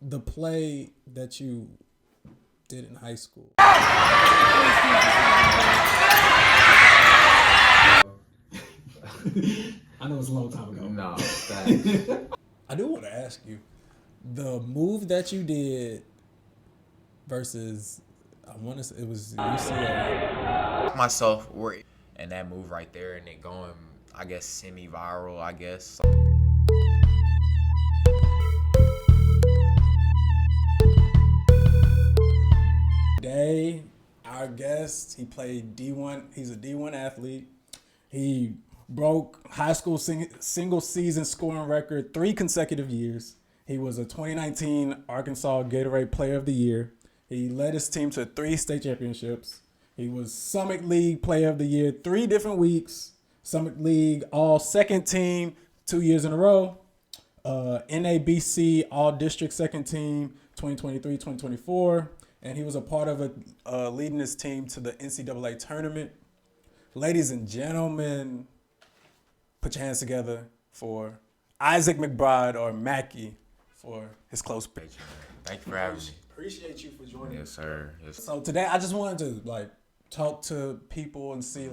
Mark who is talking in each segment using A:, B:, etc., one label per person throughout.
A: the play that you did in high school. I know it's a long time ago.
B: No, thanks.
A: I do want to ask you, the move that you did versus, I want to say it was UCLA.
B: Myself were and that move right there, and it going, I guess, semi-viral, I guess.
A: Today, our guest, he played D1. He's a D1 athlete. He broke high school single season scoring record 3 consecutive years. He was a 2019 Arkansas Gatorade Player of the Year. He led his team to 3 state championships. He was Summit League Player of the Year 3 different weeks. Summit League All Second Team 2 years in a row. NABC All District Second Team 2023-2024. And he was a part of leading his team to the NCAA tournament. Ladies and gentlemen, put your hands together for Issac McBride, or Mackey, for his close pick.
B: Thank you for having me.
A: Appreciate you for joining.
B: Yes, sir. Yes.
A: So today I just wanted to talk to people and see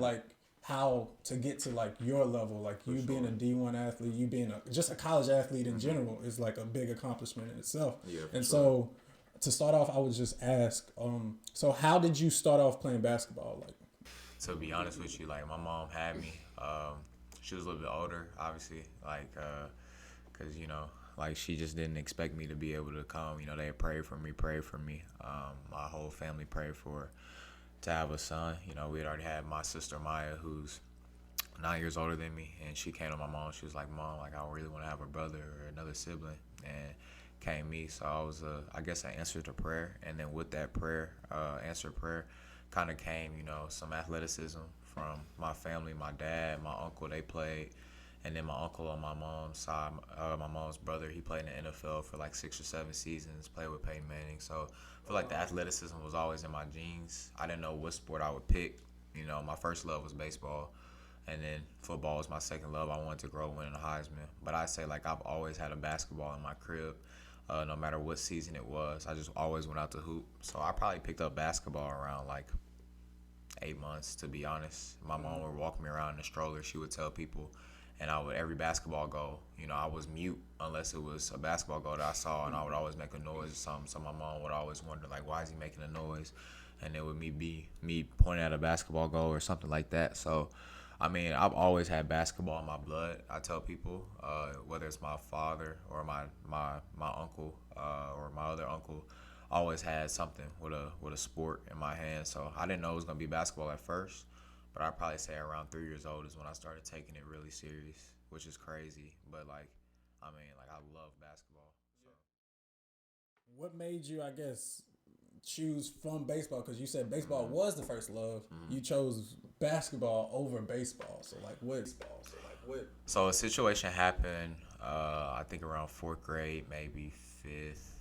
A: how to get to your level. You being a D1 athlete, you being just a college athlete in general is a big accomplishment in itself.
B: Yeah,
A: and so to start off, I would just ask, so how did you start off playing basketball?
B: To be honest with you, my mom had me. She was a little bit older, obviously, because, she just didn't expect me to be able to come. They had prayed for me. My whole family prayed to have a son. We had already had my sister Maya, who's 9 years older than me, and she came to my mom. She was like, "Mom, I really want to have a brother or another sibling," and came me. So I was, I guess I answered the prayer, and then with that prayer, answered prayer, kind of came, some athleticism from my family. My dad, my uncle, they played. And then my uncle on my mom's side, my mom's brother, he played in the NFL for 6 or 7 seasons, played with Peyton Manning. So I feel like the athleticism was always in my genes. I didn't know what sport I would pick. My first love was baseball, and then football was my second love. I wanted to grow winning the Heisman. But I say I've always had a basketball in my crib, no matter what season it was. I just always went out to hoop. So I probably picked up basketball around 8 months, to be honest. My mom would walk me around in a stroller. She would tell people. And every basketball goal, I was mute unless it was a basketball goal that I saw, and I would always make a noise or something. So my mom would always wonder, why is he making a noise? And it would be me pointing at a basketball goal or something like that. So, I've always had basketball in my blood. I tell people, whether it's my father or my uncle or my other uncle, always had something with a sport in my hand. So I didn't know it was gonna be basketball at first. But I'd probably say around 3 years old is when I started taking it really serious, which is crazy. But I love basketball. So.
A: What made you, I guess, choose from baseball? Because you said baseball was the first love. You chose basketball over baseball. So what?
B: So a situation happened, I think around 4th grade, maybe 5th,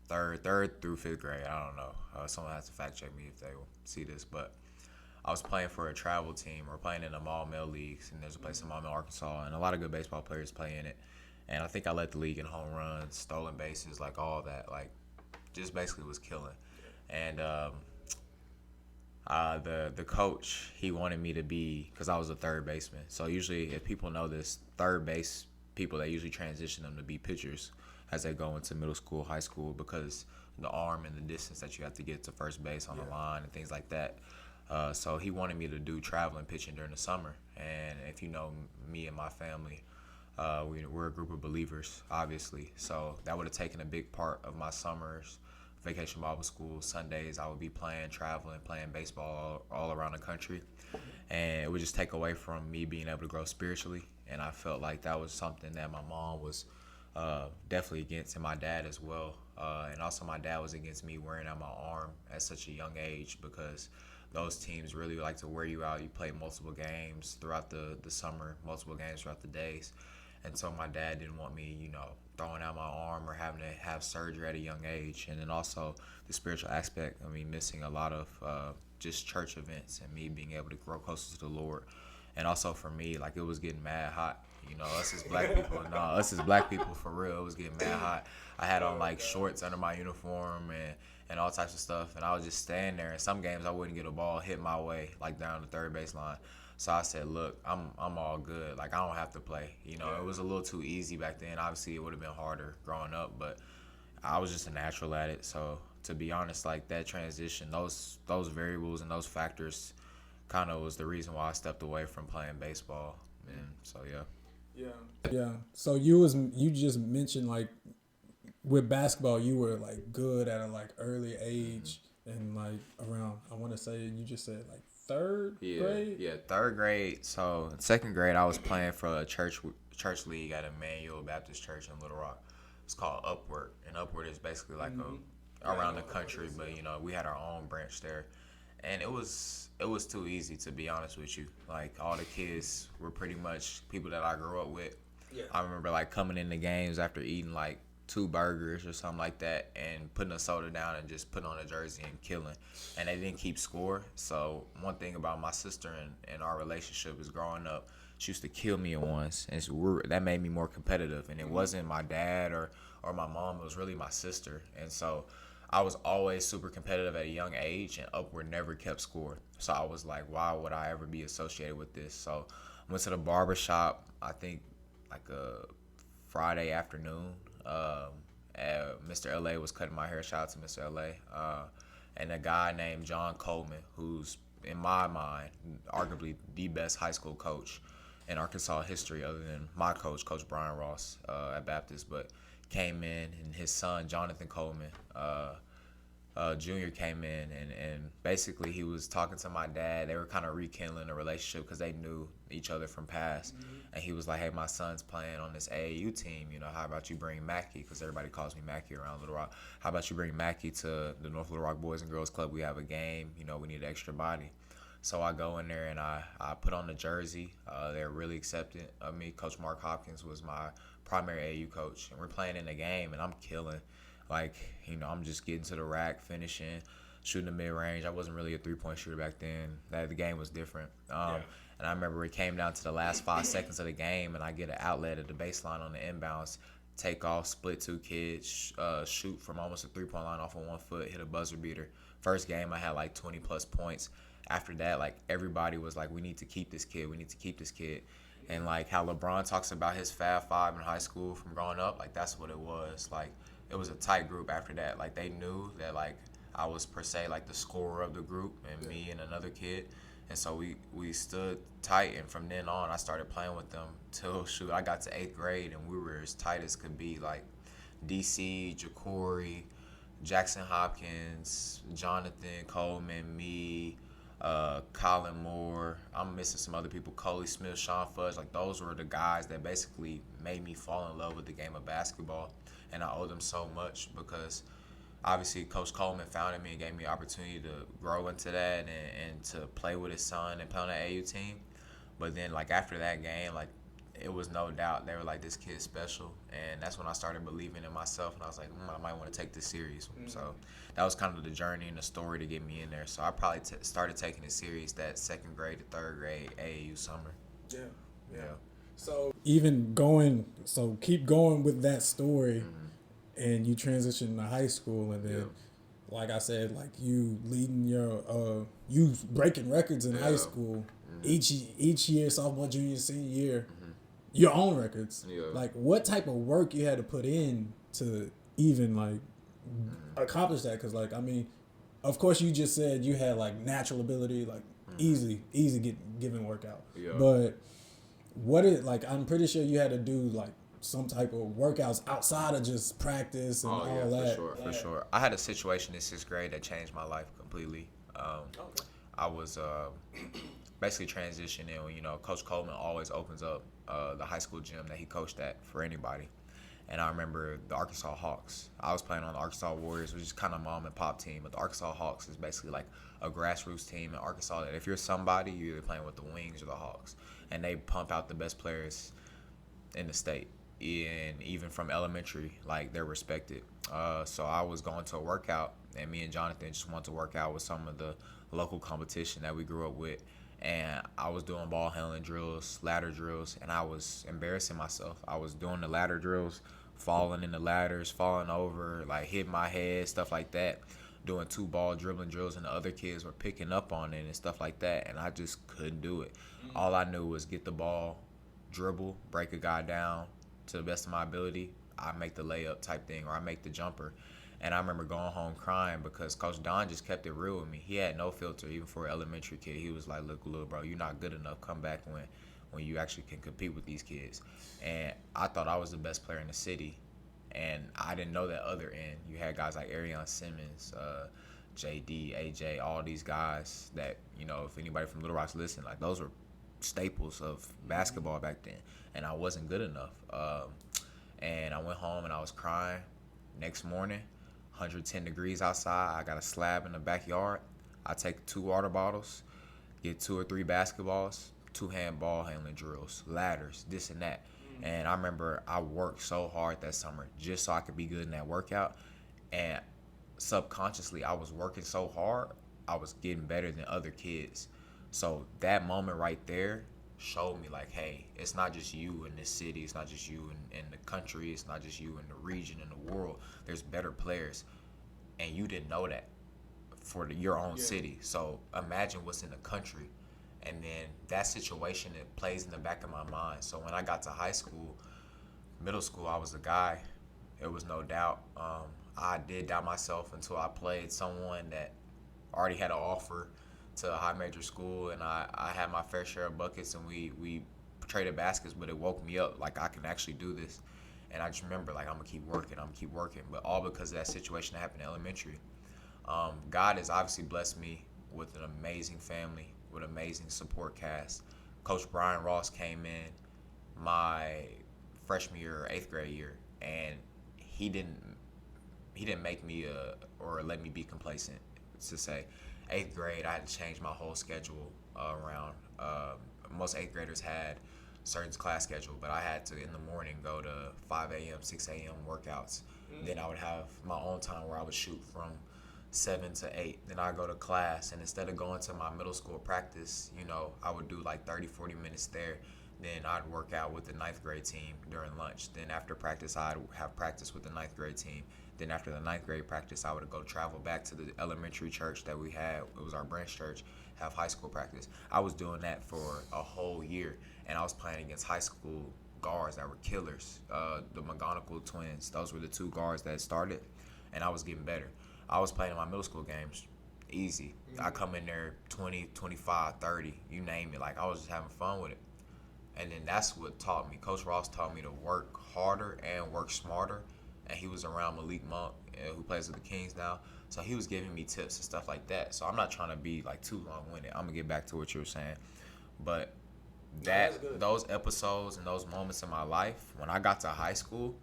B: third through 5th grade. I don't know. Someone has to fact check me if they see this, but I was playing for a travel team. We're playing in the Mall Mill leagues, and there's a place in Mall Mill, Arkansas, and a lot of good baseball players play in it. And I think I led the league in home runs, stolen bases, all that. Just basically was killing. And the coach, he wanted me to be, because I was a third baseman. So usually, if people know this, third base people, they usually transition them to be pitchers as they go into middle school, high school, because the arm and the distance that you have to get to first base on the line and things like that. So he wanted me to do traveling pitching during the summer. And if you know me and my family, we're a group of believers, obviously. So that would have taken a big part of my summers, vacation Bible school, Sundays. I would be traveling, playing baseball all around the country. And it would just take away from me being able to grow spiritually. And I felt like that was something that my mom was definitely against, and my dad as well. And also my dad was against me wearing out my arm at such a young age, because those teams really like to wear you out. You play multiple games throughout the summer, multiple games throughout the days. And so my dad didn't want me, throwing out my arm or having to have surgery at a young age. And then also the spiritual aspect of me missing a lot of just church events and me being able to grow closer to the Lord. And also for me, it was getting mad hot. You know, us as black people, no, us as black people for real, it was getting mad hot. I had on like shorts under my uniform and all types of stuff, and I was just standing there. In some games, I wouldn't get a ball hit my way like down the third baseline. So I said, look, I'm all good. Like, I don't have to play. You know, it was a little too easy back then. Obviously, it would have been harder growing up, but I was just a natural at it. So to be honest, like that transition, those variables and those factors kind of was the reason why I stepped away from playing baseball. And so
A: Yeah. So you just mentioned like with basketball you were like good at a like early age and like around I want to say you just said like third grade.
B: Yeah, third grade. So in second grade, I was playing for a church league at Emmanuel Baptist Church in Little Rock. It's called Upward, and Upward is basically like a around the country, but you know we had our own branch there, and it was too easy, to be honest with you. Like all the kids were pretty much people that I grew up with. Yeah. I remember like coming in the games after eating like 2 burgers or something like that and putting a soda down and just putting on a jersey and killing. And they didn't keep score. So one thing about my sister and our relationship is growing up, she used to kill me once, and that made me more competitive. And it wasn't my dad or my mom, it was really my sister. And so I was always super competitive at a young age, and Upward never kept score. So I was like, why would I ever be associated with this? So I went to the barber shop, I think like a Friday afternoon. Mr. LA was cutting my hair. Shout out to Mr. LA. And a guy named John Coleman, who's in my mind arguably the best high school coach in Arkansas history, other than my coach, Coach Brian Ross at Baptist, but came in, and his son Jonathan Coleman Jr. came in, and basically he was talking to my dad. They were kind of rekindling a relationship because they knew each other from past. And he was like, hey, my son's playing on this AAU team. You know, how about you bring Mackey? Because everybody calls me Mackey around Little Rock. How about you bring Mackey to the North Little Rock Boys and Girls Club? We have a game. You know, we need an extra body. So I go in there and I put on the jersey. They're really accepting of me. Coach Mark Hopkins was my primary AAU coach. And we're playing in the game, and I'm killing. Like, you know, I'm just getting to the rack, finishing, shooting the mid-range. I wasn't really a three-point shooter back then. The game was different. And I remember it came down to the last 5 seconds of the game, and I get an outlet at the baseline on the inbounds, take off, split 2 kids, shoot from almost a three-point line off of 1 foot, hit a buzzer beater. First game, I had like 20-plus points. After that, like, everybody was like, we need to keep this kid. We need to keep this kid. And, like, how LeBron talks about his Fab Five in high school from growing up, like, that's what it was. Like, it was a tight group after that. Like, they knew that, like, I was, per se, like, the scorer of the group, and me and another kid. And so we stood tight, and from then on, I started playing with them till, I got to 8th grade, and we were as tight as could be. Like, DC, Jacory, Jackson Hopkins, Jonathan Coleman, me, Colin Moore. I'm missing some other people. Coley Smith, Sean Fudge. Like, those were the guys that basically made me fall in love with the game of basketball. And I owe them so much because obviously Coach Coleman founded me and gave me the opportunity to grow into that and to play with his son and play on the AU team. But then, like, after that game, like, it was no doubt. They were like, this kid's special. And that's when I started believing in myself. And I was like, I might want to take this serious. So that was kind of the journey and the story to get me in there. So I probably started taking it serious that 2nd grade to 3rd grade AAU summer.
A: Yeah. So keep going with that story, and you transition to high school, and then, like I said, like you leading you breaking records in high school each year, sophomore, junior, senior year, your own records. Like, what type of work you had to put in to even like accomplish that? Because, like, I mean, of course, you just said you had like natural ability, like easy giving workout, but I'm pretty sure you had to do like some type of workouts outside of just practice and all that.
B: For sure. I had a situation in 6th grade that changed my life completely. I was basically transitioning. You know, Coach Coleman always opens up the high school gym that he coached at for anybody. And I remember the Arkansas Hawks. I was playing on the Arkansas Warriors, which is kind of mom and pop team. But the Arkansas Hawks is basically like a grassroots team in Arkansas that if you're somebody, you're either playing with the Wings or the Hawks. And they pump out the best players in the state. And even from elementary, like, they're respected. So I was going to a workout, and me and Jonathan just wanted to work out with some of the local competition that we grew up with. and I was doing ball handling drills, ladder drills, and I was embarrassing myself. I was doing the ladder drills, falling in the ladders, falling over, like hitting my head, stuff like that. Doing 2 ball dribbling drills, and the other kids were picking up on it and stuff like that, and I just couldn't do it. All I knew was get the ball, dribble, break a guy down to the best of my ability. I make the layup type thing, or I make the jumper. And I remember going home crying because Coach Don just kept it real with me. He had no filter, even for an elementary kid. He was like, "Look, little bro, you're not good enough. Come back when you actually can compete with these kids." And I thought I was the best player in the city, and I didn't know that other end. You had guys like Arion Simmons, JD, AJ, all these guys that, if anybody from Little Rock's listened, like those were staples of basketball back then, and I wasn't good enough. And I went home and I was crying. Next morning, 110 degrees outside. I got a slab in the backyard. I take 2 water bottles, get 2 or 3 basketballs, 2-hand ball handling drills, ladders, this and that. And I remember I worked so hard that summer just so I could be good in that workout. And subconsciously, I was working so hard, I was getting better than other kids. So that moment right there showed me, like, hey, it's not just you in this city, it's not just you in the country, it's not just you in the region, in the world. There's better players, and you didn't know that for your own city. So imagine what's in the country. And then that situation, it plays in the back of my mind. So when I got to high school, middle school, I was the guy. There was no doubt. I did doubt myself until I played someone that already had an offer to a high major school, and I had my fair share of buckets, and we traded baskets, but it woke me up, like, I can actually do this. And I just remember, like, I'm going to keep working, but all because of that situation that happened in elementary. God has obviously blessed me with an amazing family, with an amazing support cast. Coach Brian Ross came in my freshman year, 8th grade year, and he didn't make me or let me be complacent. To say 8th grade, I had to change my whole schedule around. Most 8th graders had certain class schedule, but I had to, in the morning, go to 5 a.m., 6 a.m. workouts. Then I would have my own time where I would shoot from 7 to 8. Then I go to class, and instead of going to my middle school practice, I would do like 30, 40 minutes there. Then I'd work out with the 9th grade team during lunch. Then after practice, I'd have practice with the 9th grade team. Then after the 9th grade practice, I would go travel back to the elementary church that we had. It was our branch church, have high school practice. I was doing that for a whole year, and I was playing against high school guards that were killers. The McGonigal twins, those were the 2 guards that started, and I was getting better. I was playing in my middle school games easy. I come in there 20, 25, 30, you name it. Like, I was just having fun with it. And then that's what taught me. Coach Ross taught me to work harder and work smarter. And he was around Malik Monk, who plays with the Kings now. So he was giving me tips and stuff like that. So I'm not trying to be like too long-winded. I'm going to get back to what you were saying. But those episodes and those moments in my life, when I got to high school,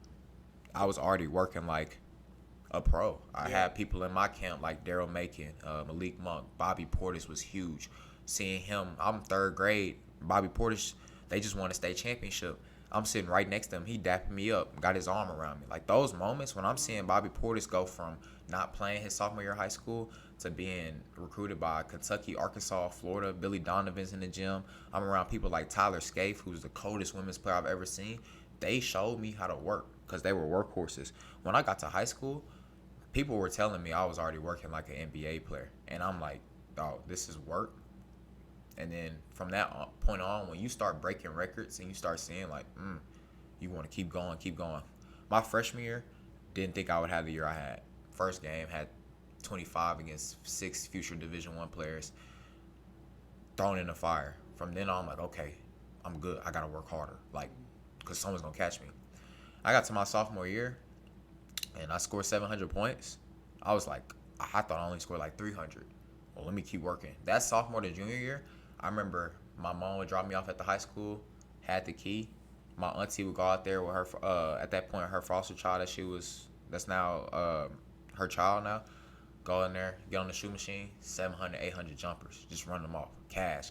B: I was already working like a pro. I had people in my camp like Daryl Macon, Malik Monk, Bobby Portis was huge. Seeing him, I'm 3rd grade. Bobby Portis, they just won a state championship. I'm sitting right next to him. He dapping me up, got his arm around me. Like, those moments when I'm seeing Bobby Portis go from not playing his sophomore year of high school to being recruited by Kentucky, Arkansas, Florida, Billy Donovan's in the gym. I'm around people like Tyler Scaife, who's the coldest women's player I've ever seen. They showed me how to work because they were workhorses. When I got to high school, people were telling me I was already working like an NBA player. And I'm like, oh, this is work? And then from that point on, when you start breaking records and you start seeing like, you want to keep going. My freshman year, didn't think I would have the year I had. First game, had 25 against 6 future Division I players, thrown in the fire. From then on, I'm like, okay, I'm good. I got to work harder, like, because someone's going to catch me. I got to my sophomore year, and I scored 700 points. I was like, I thought I only scored like 300. Well, let me keep working. That sophomore to junior year, I remember my mom would drop me off at the high school, had the key. My auntie would go out there with her, at that point, her foster child that's now her child now. Go in there, get on the shoe machine, 700, 800 jumpers, just run them off. Cash.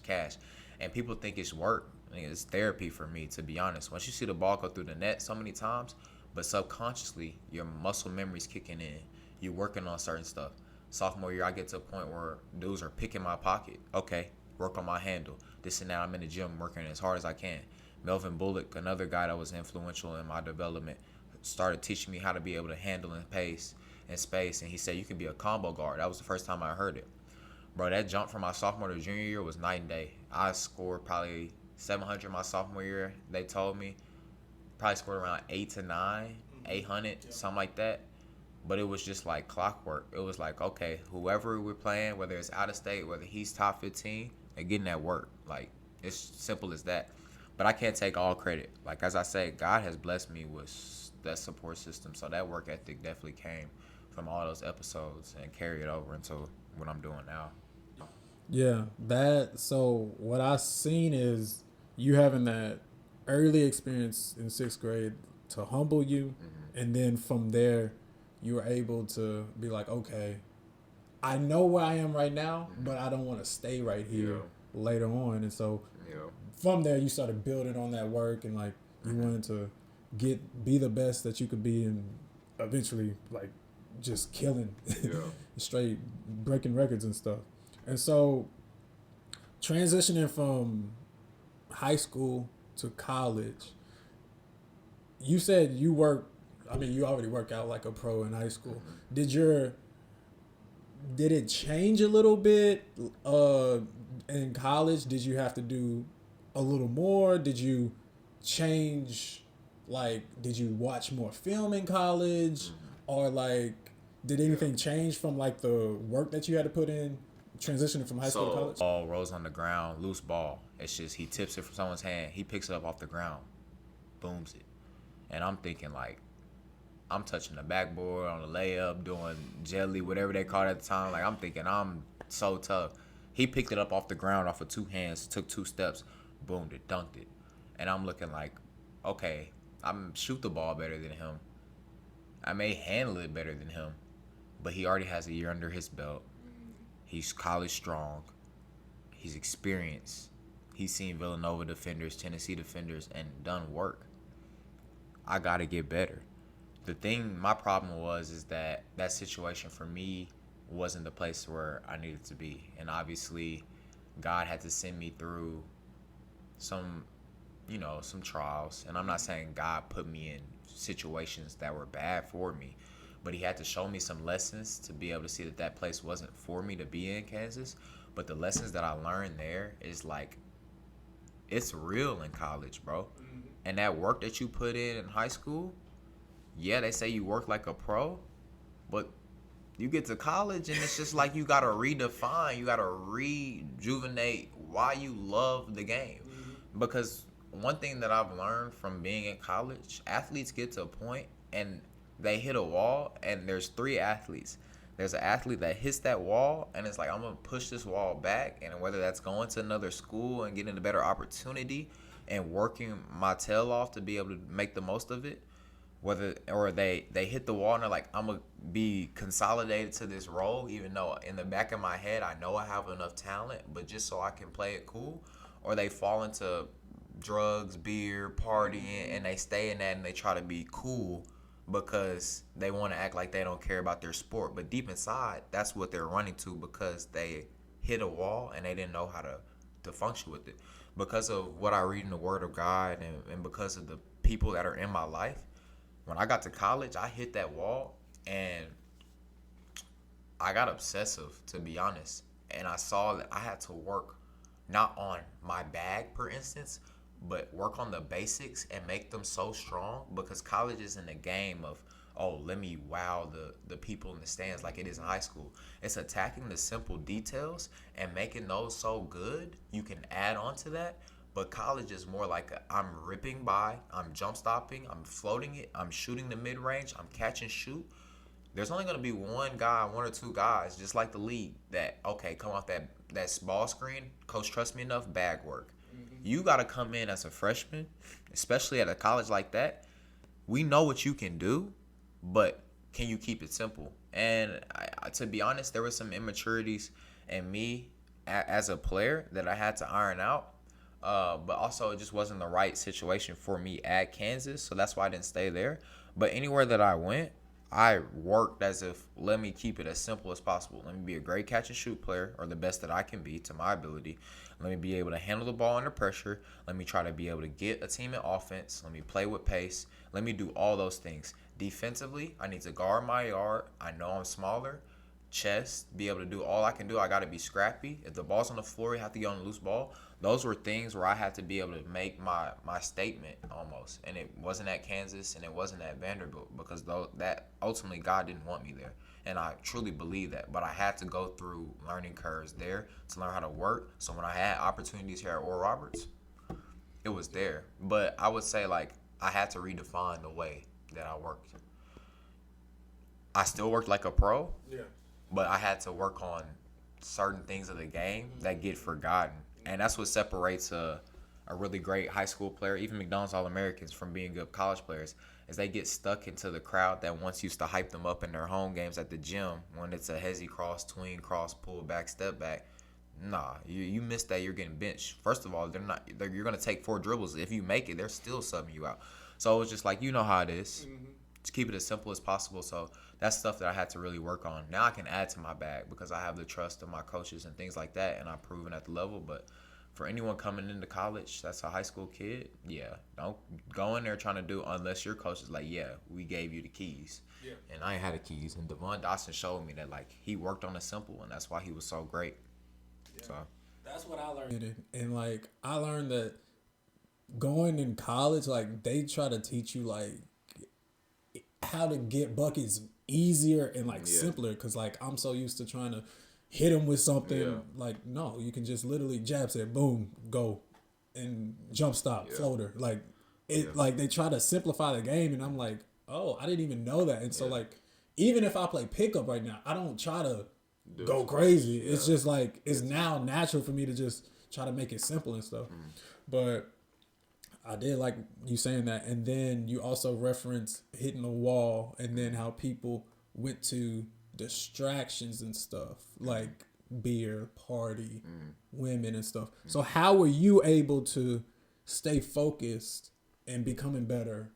B: And people think it's work. I mean, it's therapy for me, to be honest. Once you see the ball go through the net so many times, but subconsciously, your muscle memory's kicking in. You're working on certain stuff. Sophomore year, I get to a point where dudes are picking my pocket. Okay, work on my handle. This and that. I'm in the gym working as hard as I can. Melvin Bullock, another guy that was influential in my development, started teaching me how to be able to handle in pace and space. And he said, you can be a combo guard. That was the first time I heard it. Bro, that jump from my sophomore to junior year was night and day. I scored probably 700 my sophomore year, they told me. Probably scored around 8 to 9, 800, something like that. But it was just like clockwork. It was like, okay, whoever we're playing, whether it's out of state, whether he's top 15, they're getting that work. Like, it's simple as that. But I can't take all credit. Like, as I say, God has blessed me with that support system. So that work ethic definitely came from all those episodes and carried it over into what I'm doing now.
A: Yeah, so what I've seen is you having that early experience in 6th grade to humble you, and then from there, you were able to be like, okay, I know where I am right now, but I don't want to stay right here later on. And so from there, you started building on that work, and like you wanted to be the best that you could be, and eventually like just killing, straight breaking records and stuff. And so transitioning from high school to college, you said you already work out like a pro in high school. Did it change a little bit in college? Did you have to do a little more? Did you change, like, did you watch more film in college? Or like, did anything change from like the work that you had to put in transitioning from high school to college?
B: Ball rolls on the ground, loose ball. It's just he tips it from someone's hand. He picks it up off the ground, booms it. And I'm thinking like, I'm touching the backboard on the layup, doing jelly, whatever they call it at the time. Like, I'm thinking I'm so tough. He picked it up off the ground off of 2 hands, took 2 steps, boomed it, dunked it. And I'm looking like, okay, I'm shoot the ball better than him. I may handle it better than him, but he already has a year under his belt. He's college strong. He's experienced. He's seen Villanova defenders, Tennessee defenders, and done work. I got to get better. My problem is that situation for me wasn't the place where I needed to be. And obviously, God had to send me through some trials. And I'm not saying God put me in situations that were bad for me, but he had to show me some lessons to be able to see that place wasn't for me to be in Kansas. But the lessons that I learned there is like, it's real in college, bro. And that work that you put in high school, yeah, they say you work like a pro, but you get to college and it's just like you got to redefine, you got to rejuvenate why you love the game. Because one thing that I've learned from being in college, athletes get to a point and they hit a wall, and there's 3 athletes. There's an athlete that hits that wall and it's like, I'm going to push this wall back, and whether that's going to another school and getting a better opportunity and working my tail off to be able to make the most of it, or they hit the wall and they're like, I'm going to be consolidated to this role, even though in the back of my head I know I have enough talent, but just so I can play it cool. Or they fall into drugs, beer, partying, and they stay in that and they try to be cool because they want to act like they don't care about their sport. But deep inside, that's what they're running to, because they hit a wall and they didn't know how to function with it. Because of what I read in the Word of God, and because of the people that are in my life, when I got to college, I hit that wall and I got obsessive, to be honest. And I saw that I had to work not on my bag, for instance, but work on the basics and make them so strong, because college isn't a game of, oh, let me wow the people in the stands like it is in high school. It's attacking the simple details and making those so good you can add on to that. But college is more like I'm ripping by, I'm jump stopping, I'm floating it, I'm shooting the mid-range, I'm catch and shoot. There's only going to be one or 2 guys, just like the league, that, okay, come off that ball screen, coach trust me enough, bag work. You got to come in as a freshman, especially at a college like that. We know what you can do, but can you keep it simple? And to be honest, there were some immaturities in me as a player that I had to iron out. But also it just wasn't the right situation for me at Kansas. So that's why I didn't stay there. But anywhere that I went, I worked as if, let me keep it as simple as possible. Let me be a great catch and shoot player, or the best that I can be to my ability. Let me be able to handle the ball under pressure. Let me try to be able to get a team in offense. Let me play with pace. Let me do all those things. Defensively, I need to guard my yard. I know I'm smaller. Chest, be able to do all I can do. I got to be scrappy. If the ball's on the floor, you have to get on the loose ball. Those were things where I had to be able to make my statement almost. And it wasn't at Kansas and it wasn't at Vanderbilt, because that ultimately God didn't want me there. And I truly believe that. But I had to go through learning curves there to learn how to work. So when I had opportunities here at Oral Roberts, it was there. But I would say, like, I had to redefine the way that I worked. I still worked like a pro.
A: Yeah.
B: But I had to work on certain things of the game that get forgotten. And that's what separates a really great high school player, even McDonald's All-Americans, from being good college players, is they get stuck into the crowd that once used to hype them up in their home games at the gym when it's a hezzy cross, tween cross, pull back, step back. Nah, you miss that, you're getting benched. First of all, you're going to take 4 dribbles. If you make it, they're still subbing you out. So it was just like, you know how it is. Mm-hmm. To keep it as simple as possible. So that's stuff that I had to really work on. Now I can add to my bag because I have the trust of my coaches and things like that, and I've proven at the level. But for anyone coming into college that's a high school kid, yeah, don't go in there trying to do unless your coach is like, yeah, we gave you the keys. Yeah. And I ain't had the keys. And Devon Dotson showed me that, like, he worked on the simple, and that's why he was so great. Yeah. So
A: that's what I learned. And like, I learned that going in college, like, they try to teach you, like, how to get buckets easier and like simpler, because like I'm so used to trying to hit him with something. Like, no, you can just literally jab it, boom, go, and jump stop, floater. Like it, like they try to simplify the game, and I'm like, oh, I didn't even know that. And so like, even if I play pickup right now, I don't try to go crazy. It's just like it's now natural for me to just try to make it simple and stuff. But I did like you saying that, and then you also reference hitting the wall, and then how people went to distractions and stuff like beer, party, women and stuff. So how were you able to stay focused and becoming better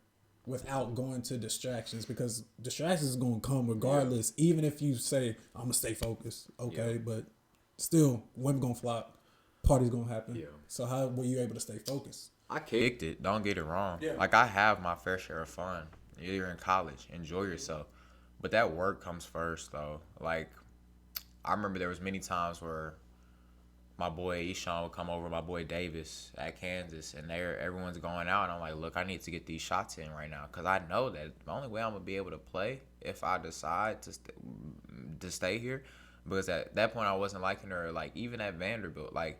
A: without going to distractions? Because distractions is going to come regardless, even if you say, I'm going to stay focused, but still, women going to flop, party's going to happen. Yeah. So how were you able to stay focused?
B: I kicked it. Don't get it wrong. Yeah. Like, I have my fair share of fun. You're in college. Enjoy yourself. But that work comes first, though. Like, I remember there was many times where my boy Issac would come over, my boy Davis at Kansas, and everyone's going out. And I'm like, look, I need to get these shots in right now, because I know that the only way I'm going to be able to play if I decide to stay here. Because at that point, I wasn't liking her. Like, even at Vanderbilt, like,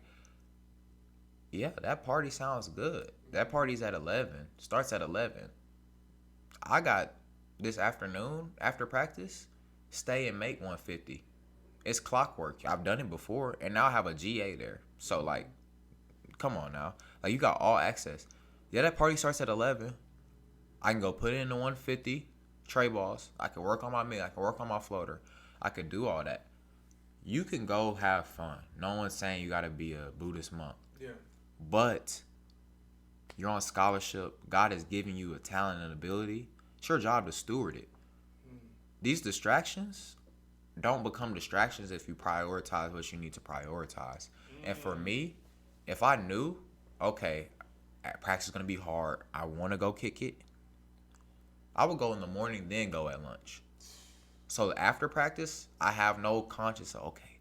B: yeah, that party sounds good. That party's at 11. Starts at 11. I got this afternoon, after practice, stay and make 150. It's clockwork. I've done it before, and now I have a GA there. So, like, come on now. Like, you got all access. Yeah, that party starts at 11. I can go put it in the 150, tray balls. I can work on my mid. I can work on my floater. I could do all that. You can go have fun. No one's saying you got to be a Buddhist monk. Yeah. But you're on scholarship. God has given you a talent and ability. It's your job to steward it. These distractions don't become distractions if you prioritize what you need to prioritize. And for me, if I knew, okay, practice is going to be hard, I want to go kick it, I would go in the morning, then go at lunch. So after practice, I have no conscience of, okay,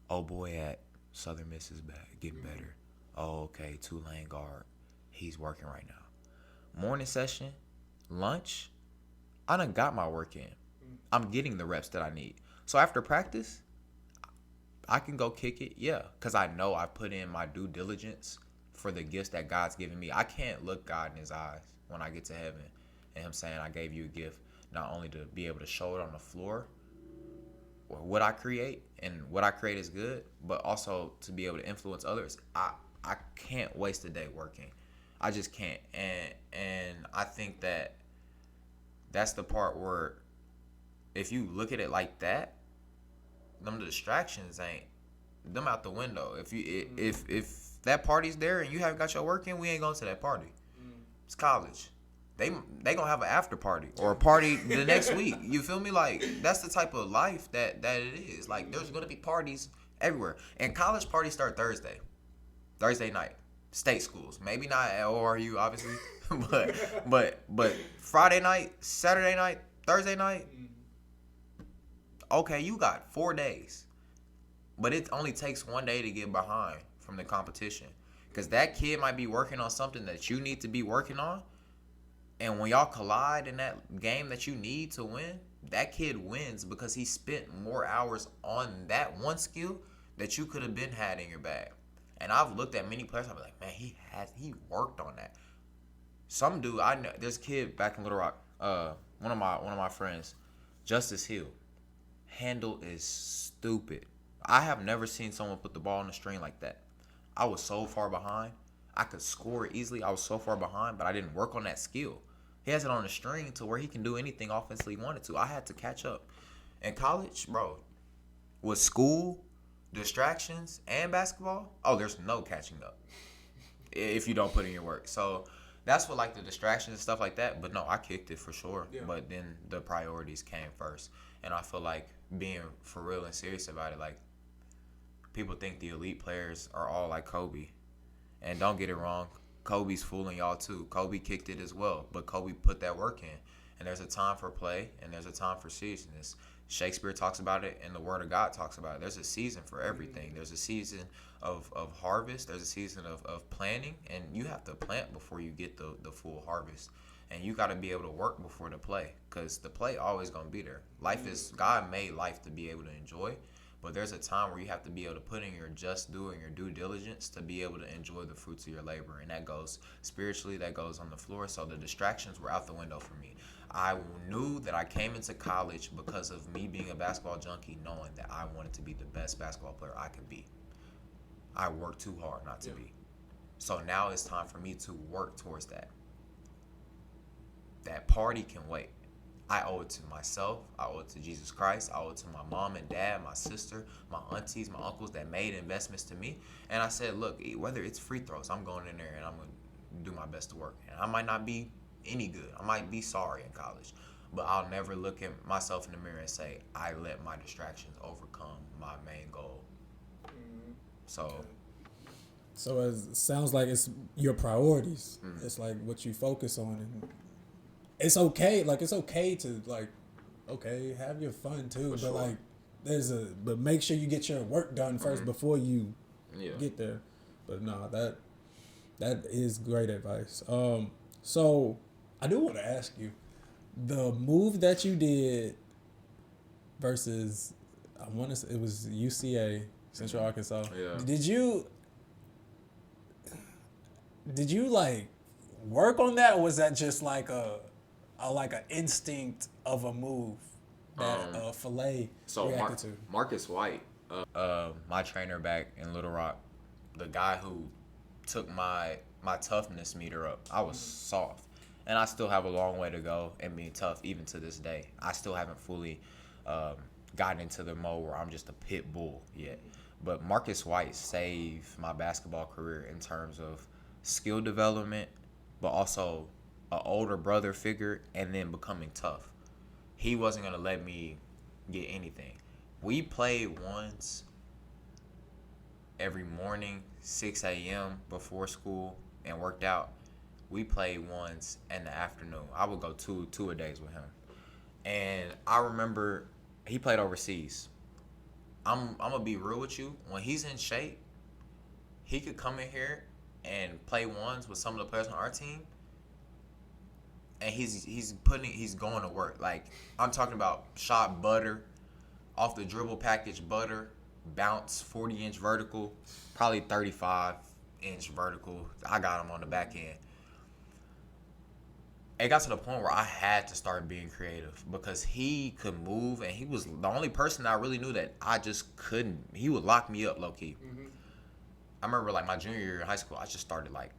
B: oh boy at Southern Miss is getting better. Oh, okay, Tulane guard, he's working right now. Morning session, lunch, I done got my work in. I'm getting the reps that I need. So after practice, I can go kick it, because I know I put in my due diligence for the gifts that God's given me. I can't look God in his eyes when I get to heaven and him saying, I gave you a gift, not only to be able to show it on the floor, or what I create, and what I create is good, but also to be able to influence others. I can't waste a day working. I just can't. And I think that's the part where, if you look at it like that, them distractions ain't them out the window. If that party's there and you haven't got your work in, we ain't going to that party. It's college. they gonna have an after party or a party the next week. You feel me? Like, that's the type of life that it is. Like, there's gonna be parties everywhere. And college parties start Thursday night. State schools, maybe not at ORU, obviously, but Friday night, Saturday night, Thursday night. Okay, you got 4 days, but it only takes 1 day to get behind from the competition, because that kid might be working on something that you need to be working on. And when y'all collide in that game that you need to win, that kid wins because he spent more hours on that one skill that you could have been had in your bag. And I've looked at many players, I'll be like, man, he worked on that. Some dude, I know, there's a kid back in Little Rock, one of my friends, Justice Hill. Handle is stupid. I have never seen someone put the ball on the string like that. I was so far behind. I could score easily. I was so far behind, but I didn't work on that skill. He has it on the string to where he can do anything offensively he wanted to. I had to catch up. In college, bro, with school, distractions, and basketball, there's no catching up if you don't put in your work. So that's what, like, the distractions and stuff like that. But no, I kicked it for sure. Yeah. But then the priorities came first. And I feel like being for real and serious about it, like, people think the elite players are all like Kobe. And don't get it wrong, Kobe's fooling y'all too. Kobe kicked it as well, but Kobe put that work in. And there's a time for play, and there's a time for seriousness. Shakespeare talks about it, and the Word of God talks about it. There's a season for everything. There's a season of harvest. There's a season of planting, and you have to plant before you get the full harvest. And you got to be able to work before the play, because the play always going to be there. Life is, God made life to be able to enjoy. But there's a time where you have to be able to put in your just due and your due diligence to be able to enjoy the fruits of your labor. And that goes spiritually, that goes on the floor. So the distractions were out the window for me. I knew that I came into college because of me being a basketball junkie, knowing that I wanted to be the best basketball player I could be. I worked too hard not to be. So now it's time for me to work towards that. That party can wait. I owe it to myself. I owe it to Jesus Christ. I owe it to my mom and dad, my sister, my aunties, my uncles that made investments to me. And I said, look, whether it's free throws, I'm going in there and I'm going to do my best to work. And I might not be any good. I might be sorry in college. But I'll never look at myself in the mirror and say, I let my distractions overcome my main goal.
A: So it sounds like it's your priorities. It's like what you focus on. And it's okay. Like, it's okay to, like, have your fun too. But, like, but make sure you get your work done first before you get there. But no, that is great advice. So I do want to ask you, the move that you did versus, I want to say it was UCA, Central Arkansas. Yeah. Did you like work on that, or was that just like an instinct of a move that Filet reacted to?
B: Marcus White, my trainer back in Little Rock, the guy who took my toughness meter up. I was soft, and I still have a long way to go in being tough even to this day. I still haven't fully gotten into the mode where I'm just a pit bull yet. But Marcus White saved my basketball career in terms of skill development, but also an older brother figure, and then becoming tough. He wasn't going to let me get anything. We played once every morning, 6 a.m. before school, and worked out. We played once in the afternoon. I would go two a days with him. And I remember he played overseas. I'm going to be real with you. When he's in shape, he could come in here and play ones with some of the players on our team, and he's going to work. Like, I'm talking about shot butter, off the dribble package butter, bounce 40-inch vertical, probably 35-inch vertical. I got him on the back end. It got to the point where I had to start being creative because he could move, and he was the only person I really knew that I just couldn't. He would lock me up low-key. I remember, like, my junior year in high school, I just started, like,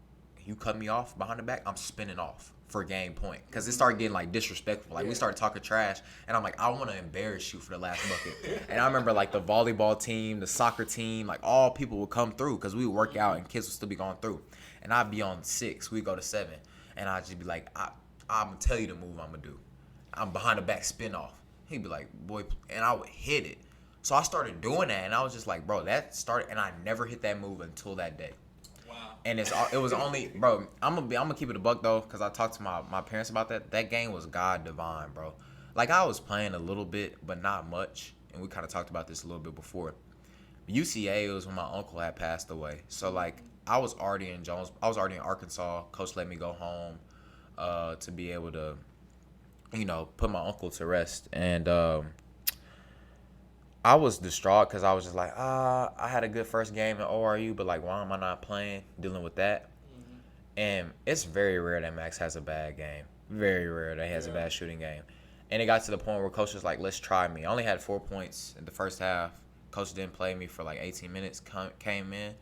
B: you cut me off behind the back, I'm spinning off for game point. Because it started getting, like, disrespectful. Like, we started talking trash, and I'm like, I want to embarrass you for the last bucket. And I remember, like, the volleyball team, the soccer team, like, all people would come through because we would work out and kids would still be going through. And I'd be on 6. We'd go to 7. And I'd just be like, I'm gonna tell you the move I'm gonna do. I'm behind the back spin off. He'd be like, boy, and I would hit it. So I started doing that, and I was just like, bro, that started, and I never hit that move until that day.
A: Wow.
B: And it was only, bro. I'm gonna keep it a buck though, cause I talked to my parents about that. That game was God divine, bro. Like I was playing a little bit, but not much, and we kind of talked about this a little bit before. UCA was when my uncle had passed away, so like I was already in Arkansas. Coach let me go home, to be able to, put my uncle to rest, and I was distraught because I was just like, I had a good first game at ORU, but like, why am I not playing? Dealing with that. Mm-hmm. And it's very rare that Max has a bad game. Very rare that he has a bad shooting game. And it got to the point where Coach was like, let's try me. I only had 4 points in the first half. Coach didn't play me for like 18 minutes, came in.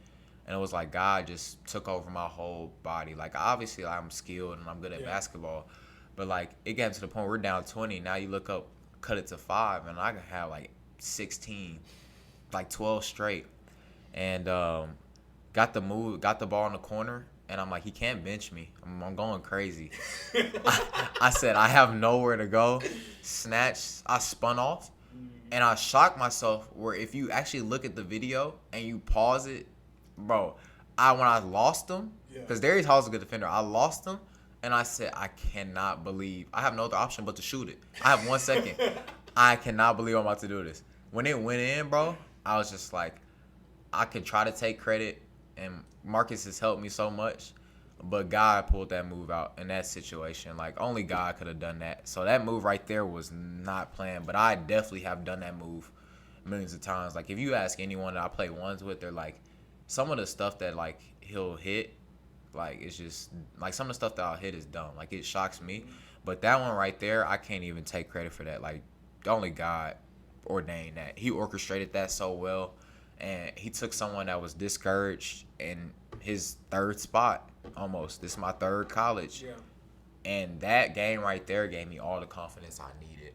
B: And it was like God just took over my whole body. Like, obviously, I'm skilled and I'm good at basketball. But, like, it got to the point where we're down 20. Now you look up, cut it to 5, and I can have, like, 16, like 12 straight, and got the ball in the corner, and I'm like, he can't bench me. I'm going crazy. I said I have nowhere to go. Snatch. I spun off, and I shocked myself. Where if you actually look at the video and you pause it, bro, when I lost him, because Darius Hall's a good defender, I lost him, and I said I cannot believe I have no other option but to shoot it. I have 1 second. I cannot believe I'm about to do this. When it went in, bro, I was just like, I can try to take credit, and Marcus has helped me so much, but God pulled that move out in that situation. Like, only God could have done that. So that move right there was not planned, but I definitely have done that move millions of times. Like, if you ask anyone that I play ones with, they're like, some of the stuff that, like, he'll hit, like, it's just, like, some of the stuff that I'll hit is dumb. Like, it shocks me. But that one right there, I can't even take credit for that. Like, only God ordained that. He orchestrated that so well, and he took someone that was discouraged in his third spot almost. This is my third college. Yeah. And that game right there gave me all the confidence I needed.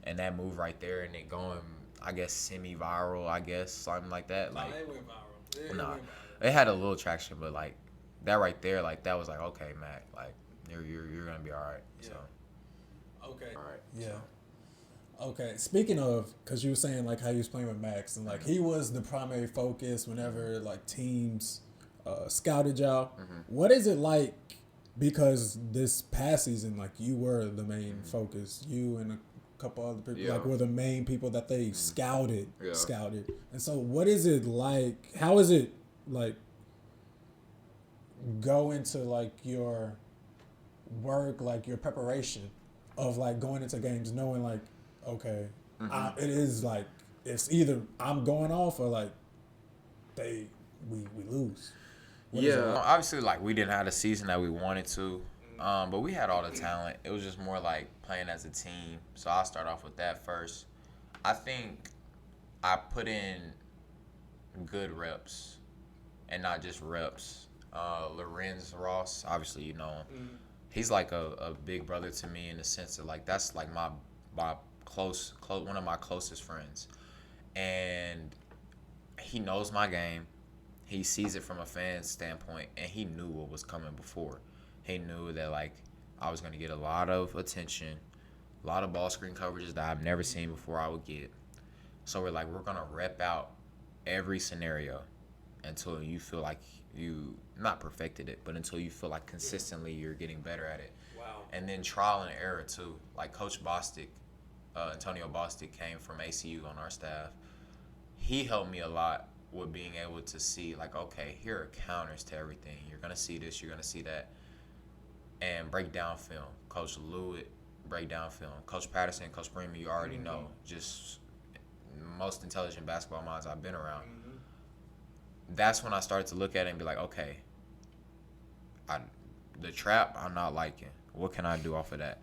B: And that move right there, and it going, I guess, semi-viral, I guess, something like that. Like,
A: it went viral.
B: Nah, it had a little traction, but like that right there, like that was like, okay, Mac, like you're gonna be all right. Yeah. So.
A: Okay. All right. Yeah. Okay, speaking of, because you were saying like how you was playing with Max, and like he was the primary focus whenever like teams scouted y'all. Mm-hmm. What is it like? Because this past season, like you were the main focus. You and a couple other people like were the main people that they scouted. And so, what is it like? How is it like? Go into like your work, like your preparation of like going into games, knowing like, okay, it is like it's either I'm going off or like we lose. What
B: obviously like we didn't have the season that we wanted to, but we had all the talent. It was just more like playing as a team. So I'll start off with that first. I think I put in good reps and not just reps. Lorenz Ross, obviously you know him. He's like a big brother to me in the sense that like that's like my close one of my closest friends, and he knows my game. He sees it from a fan standpoint, and he knew what was coming before. He knew that like I was gonna get a lot of attention, a lot of ball screen coverages that I've never seen before I would get. So we're gonna rep out every scenario until you feel like you not perfected it, but until you feel like consistently you're getting better at it. Wow. And then trial and error too. Like Coach Bostic, Antonio Bostic came from ACU on our staff. He helped me a lot with being able to see like, okay, here are counters to everything. You're gonna see this, you're gonna see that, and break down film. Coach Lewitt, break down film. Coach Patterson, Coach Bremer, you already know, just most intelligent basketball minds I've been around. That's when I started to look at it and be like, okay, the trap I'm not liking. What can I do off of that?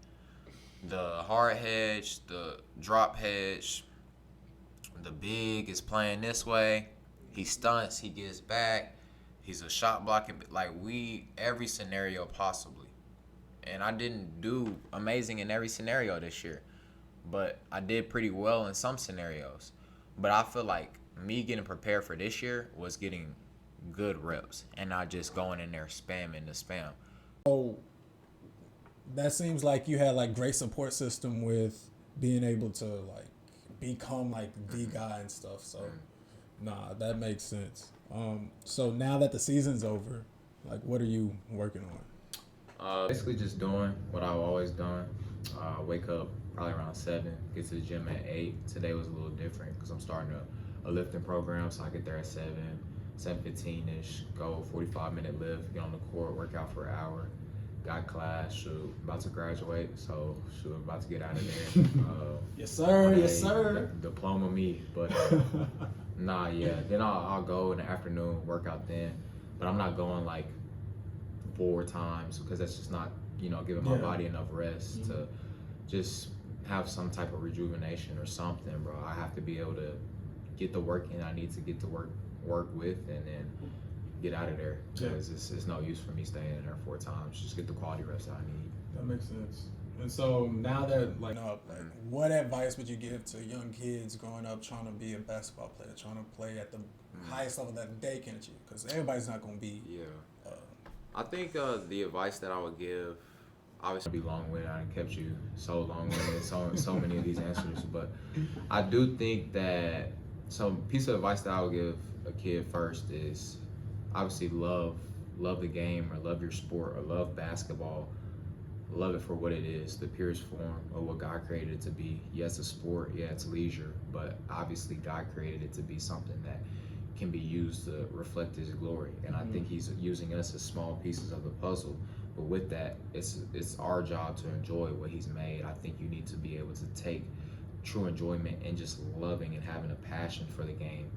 B: The hard hedge, the drop hedge, the big is playing this way. He stunts, he gets back. He's a shot blocking. Like every scenario possibly. And I didn't do amazing in every scenario this year, but I did pretty well in some scenarios. But I feel like me getting prepared for this year was getting good reps and not just going in there spamming the spam.
A: So that seems like you had like great support system with being able to like become like the guy and stuff. So nah, that makes sense. So now that the season's over, like what are you working on?
B: Basically just doing what I've always done. Wake up probably around 7, get to the gym at 8. Today was a little different because I'm starting a lifting program, so I get there at 7, 7:15ish, go 45-minute lift, get on the court, work out for an hour. Got class, shoot, about to graduate, so shoot, about to get out of there.
A: Yes, sir. Yes, sir.
B: Diploma me, but nah, yeah. Then I'll go in the afternoon, work out then, but I'm not going like 4 times because that's just not, giving my body enough rest to just have some type of rejuvenation or something, bro. I have to be able to get the work in I need to get to work with, and then get out of there because it's no use for me staying in there 4 times. Just get the quality rest that I need.
A: That makes sense. And so now that like what advice would you give to young kids growing up trying to be a basketball player, trying to play at the highest level that they can achieve? Because everybody's not going to be.
B: Yeah. I think the advice that I would give, obviously be long-winded. I kept you so long-winded, so many of these answers, but I do think that some piece of advice that I would give a kid first is obviously love the game, or love your sport, or love basketball. Love it for what it is, the purest form of what God created it to be. Yeah, it's a sport, yeah, it's leisure, but obviously God created it to be something that can be used to reflect His glory. And I think He's using us as small pieces of the puzzle. But with that, it's our job to enjoy what He's made. I think you need to be able to take true enjoyment and just loving and having a passion for the game.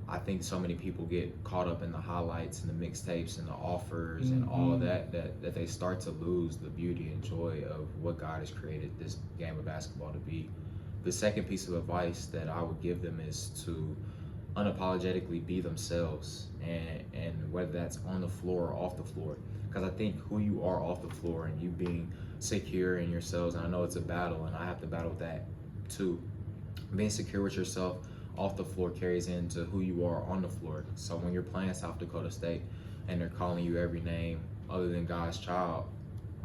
B: I think so many people get caught up in the highlights and the mixtapes and the offers and all of that they start to lose the beauty and joy of what God has created this game of basketball to be. The second piece of advice that I would give them is to unapologetically be themselves, and whether that's on the floor or off the floor. Because I think who you are off the floor and you being secure in yourselves, and I know it's a battle and I have to battle with that too. Being secure with yourself off the floor carries into who you are on the floor. So when you're playing South Dakota State and they're calling you every name other than God's child,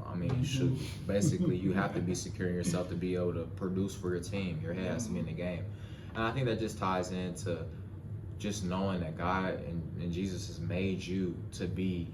B: I mean, shoot, basically you have to be secure in yourself to be able to produce for your team. Your head has to be in the game. And I think that just ties into just knowing that God and Jesus has made you to be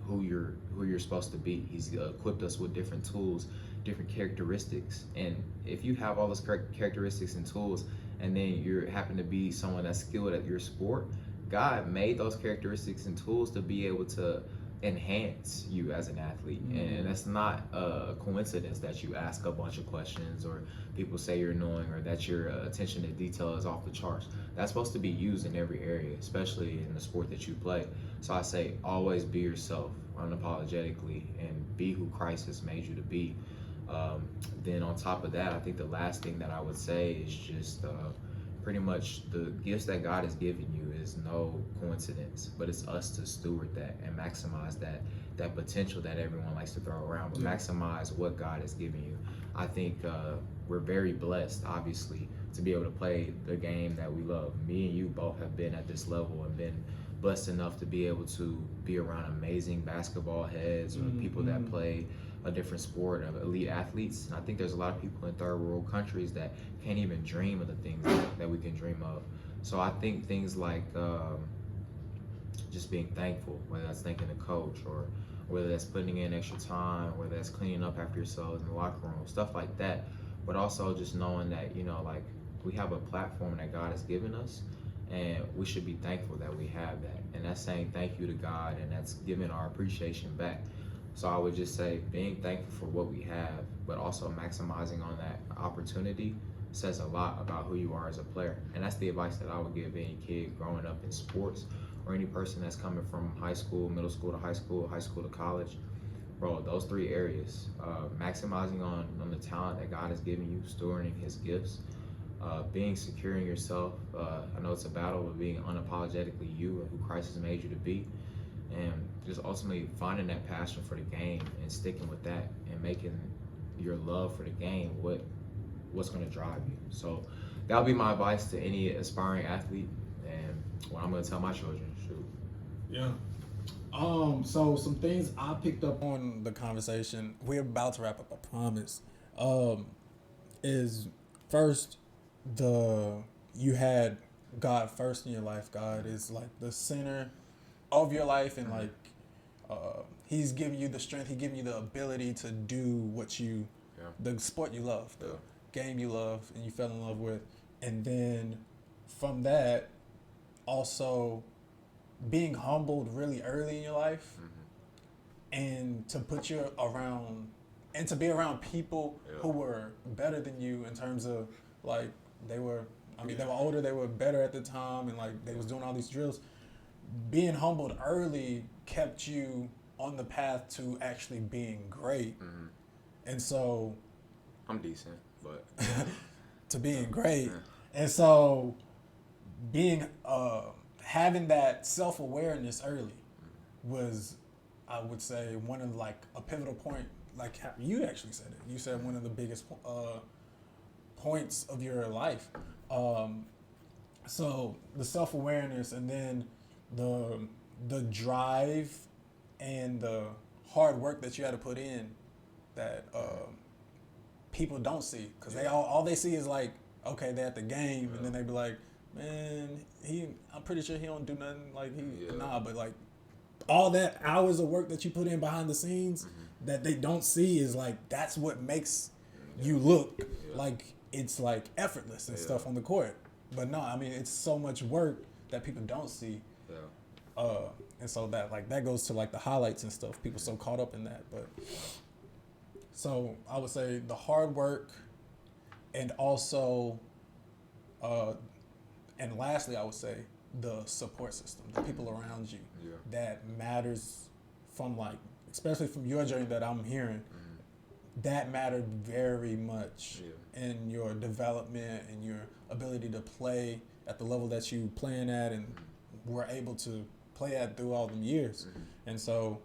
B: who you're supposed to be. He's equipped us with different tools, different characteristics. And if you have all those characteristics and tools, and then you happen to be someone that's skilled at your sport, God made those characteristics and tools to be able to enhance you as an athlete. And that's not a coincidence that you ask a bunch of questions, or people say you're annoying, or that your attention to detail is off the charts. That's supposed to be used in every area, especially in the sport that you play. So I say always be yourself unapologetically and be who Christ has made you to be. Then on top of that, I think the last thing that I would say is just pretty much the gifts that God has given you is no coincidence, but it's us to steward that and maximize that potential that everyone likes to throw around, but maximize what God has given you. I think we're very blessed, obviously, to be able to play the game that we love. Me and you both have been at this level and been blessed enough to be able to be around amazing basketball heads or people that play a different sport, of elite athletes. And I think there's a lot of people in third world countries that can't even dream of the things that we can dream of. So I think things like just being thankful, whether that's thanking the coach, or whether that's putting in extra time, whether that's cleaning up after yourselves in the locker room, stuff like that. But also just knowing that, like we have a platform that God has given us, and we should be thankful that we have that. And that's saying thank you to God, and that's giving our appreciation back. So I would just say being thankful for what we have, but also maximizing on that opportunity says a lot about who you are as a player. And that's the advice that I would give any kid growing up in sports, or any person that's coming from high school, middle school to high school to college. Bro, those 3 areas, maximizing on the talent that God has given you, stewarding His gifts, being secure in yourself. I know it's a battle, but being unapologetically you and who Christ has made you to be. And just ultimately finding that passion for the game and sticking with that and making your love for the game what's going to drive you. So that would be my advice to any aspiring athlete, and what I'm going to tell my children. Shoot.
A: Yeah. So some things I picked up on the conversation. We're about to wrap up, I promise. Is first you had God first in your life. God is like the center of your life, and like He's giving you the strength. He giving you the ability to do what you, the sport you love, the game you love, and you fell in love with, and then from that, also being humbled really early in your life, and to put you around, and to be around people who were better than you in terms of like they were. I mean, they were older, they were better at the time, and like they was doing all these drills. Being humbled early kept you on the path to actually being great, and so
B: I'm decent, but
A: to being great, and so being having that self-awareness early was, I would say, one of like a pivotal point. Like you actually said it. You said one of the biggest points of your life. So the self-awareness, and then the drive and the hard work that you had to put in that people don't see, because they all they see is like, okay, they're at the game, and then they be like, man, I'm pretty sure he don't do nothing, like but like all that hours of work that you put in behind the scenes that they don't see is like, that's what makes you look like it's like effortless and stuff on the court. But no, I mean, it's so much work that people don't see. And so that goes to like the highlights and stuff. People so caught up in that. But so I would say the hard work, and also and lastly, I would say the support system, the people around you that matters, from like, especially from your journey that I'm hearing, that mattered very much in your development and your ability to play at the level that you playing at and were able to play at through all them years. And so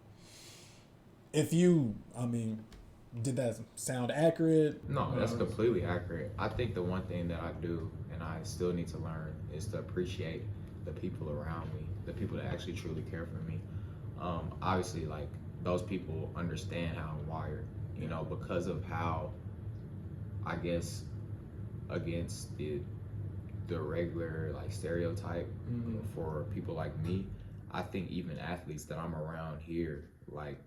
A: did that sound accurate?
B: No, that's completely accurate. I think the one thing that I do and I still need to learn is to appreciate the people around me, the people that actually truly care for me. Obviously, like, those people understand how I'm wired, you know, because of how, I guess, against the regular like stereotype for people like me. I think even athletes that I'm around here like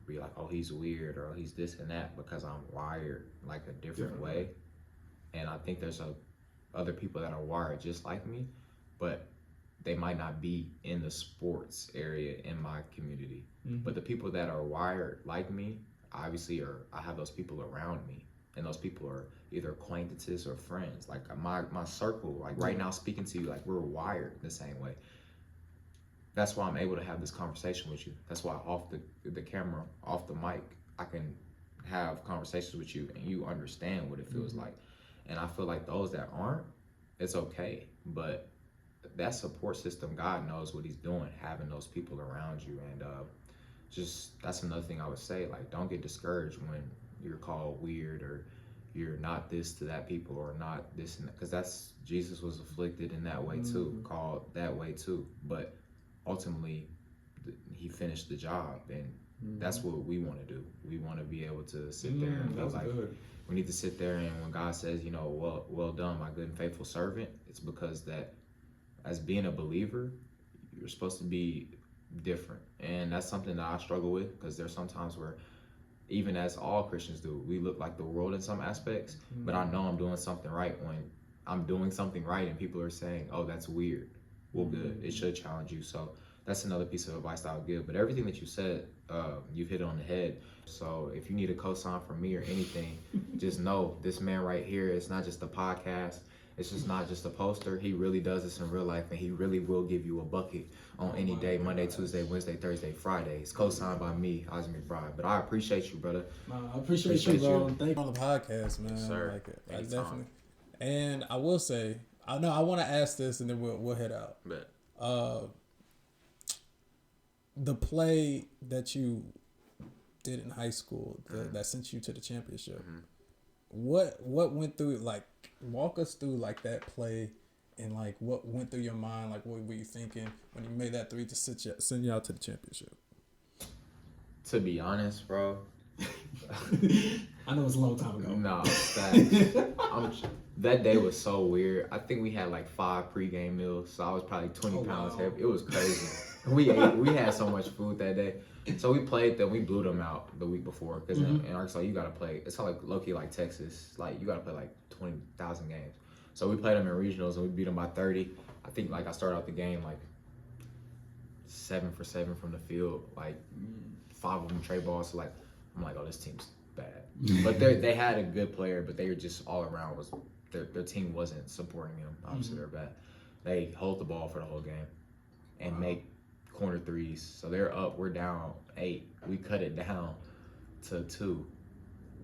B: be like, oh, he's weird, or he's this and that, because I'm wired like a different way. And I think there's other people that are wired just like me, but they might not be in the sports area in my community. But the people that are wired like me, obviously, I have those people around me, and those people are either acquaintances or friends. Like my circle, like right now speaking to you, like we're wired the same way. That's why I'm able to have this conversation with you. That's why off the camera, off the mic, I can have conversations with you and you understand what it feels like. And I feel like those that aren't, it's okay. But that support system, God knows what he's doing, having those people around you. And just, that's another thing I would say. Like, don't get discouraged when you're called weird, or you're not this to that people, or not this and that. Because that's, Jesus was afflicted in that way too, called that way too. But ultimately, he finished the job, and that's what we want to do. We want to be able to sit there and feel like we need to sit there, and when God says, you know, well done, my good and faithful servant, it's because that as being a believer, you're supposed to be different. And that's something that I struggle with, because there's sometimes where, even as all Christians do, we look like the world in some aspects, but I know I'm doing something right when I'm doing something right and people are saying, oh, that's weird. Well, good. It should challenge you. So that's another piece of advice that I'll give. But everything that you said, you've hit it on the head. So if you need a cosign from me or anything, just know this man right here, it's not just a podcast. It's just not just a poster. He really does this in real life, and he really will give you a bucket on any day, Monday, Tuesday, Wednesday, Thursday, Friday. It's co-signed by me, Issac McBride. But I appreciate you, brother.
A: I appreciate you, bro. Thank you on the podcast, man.
B: Yes, sir.
A: I like it. I definitely. And I will say, I want to ask this, and then we'll head out.
B: Bet.
A: The play that you did in high school that sent you to the championship. What went through, like, walk us through like that play, and like what went through your mind, like what were you thinking when you made that three to send you out to the championship?
B: To be honest, bro.
C: I know it's a long time ago.
B: No, that day was so weird. I think we had like 5 pregame meals, so I was probably 20 pounds heavy. It was crazy. We had so much food that day. So we played them. We blew them out the week before because in Arkansas you gotta play. It's kind of like low-key like Texas. Like you gotta play like 20,000 games. So we played them in regionals and we beat them by 30. I think like I started out the game like 7 for 7 from the field, like 5 of them trade balls. So like I'm like, oh, this team's bad. But they had a good player, but they were just all around was their team wasn't supporting them. Obviously they're bad. They hold the ball for the whole game and make corner threes. So they're up, we're down 8. We cut it down to 2.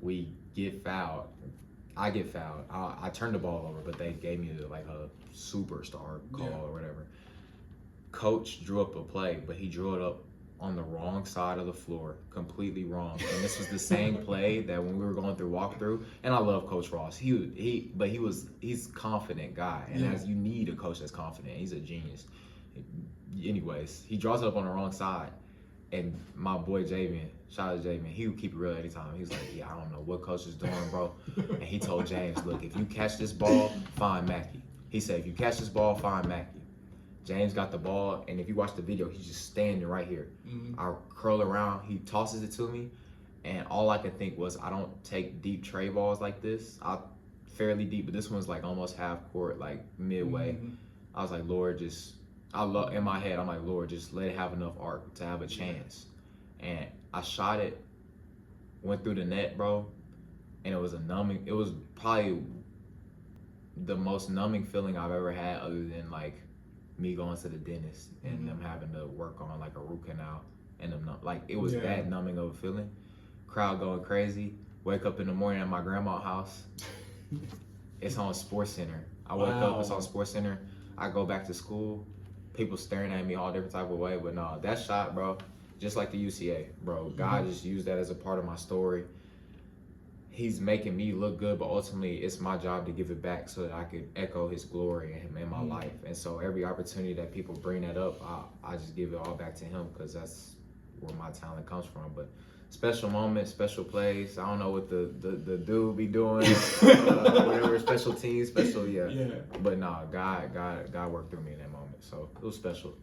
B: We get fouled. I get fouled. I turned the ball over, but they gave me like a superstar call or whatever. Coach drew up a play, but he drew it up on the wrong side of the floor, completely wrong. And this was the same play that when we were going through walkthrough. And I love Coach Ross. He's a confident guy, and as you need a coach that's confident. He's a genius. Anyways, he draws it up on the wrong side, and my boy Javen, shout out to Javen, he would keep it real anytime. He was like, yeah, I don't know what coach is doing, bro. And he told James, look, if you catch this ball, find Mackey. He said, if you catch this ball, find Mackey. James got the ball, and if you watch the video, he's just standing right here. I curl around, he tosses it to me, and all I could think was, I don't take deep tray balls like this. Fairly deep, but this one's like almost half court, like midway. I was like, Lord, in my head, I'm like, Lord, just let it have enough arc to have a chance. And I shot it, went through the net, bro, and it was probably the most numbing feeling I've ever had, other than like me going to the dentist and them having to work on like a root canal, and them like it was that numbing of a feeling. Crowd going crazy. Wake up in the morning at my grandma's house. It's on Sports Center. I wake up, it's on Sports Center. I go back to school. People staring at me all different type of way, but no, that shot, bro, just like the UCA, bro. God just used that as a part of my story. He's making me look good, but ultimately it's my job to give it back so that I could echo his glory in my life. And so every opportunity that people bring that up, I just give it all back to him, because that's where my talent comes from. But special moments, special plays. I don't know what the dude be doing, whatever, special teams, special, But nah, God worked through me in that moment. So it was special.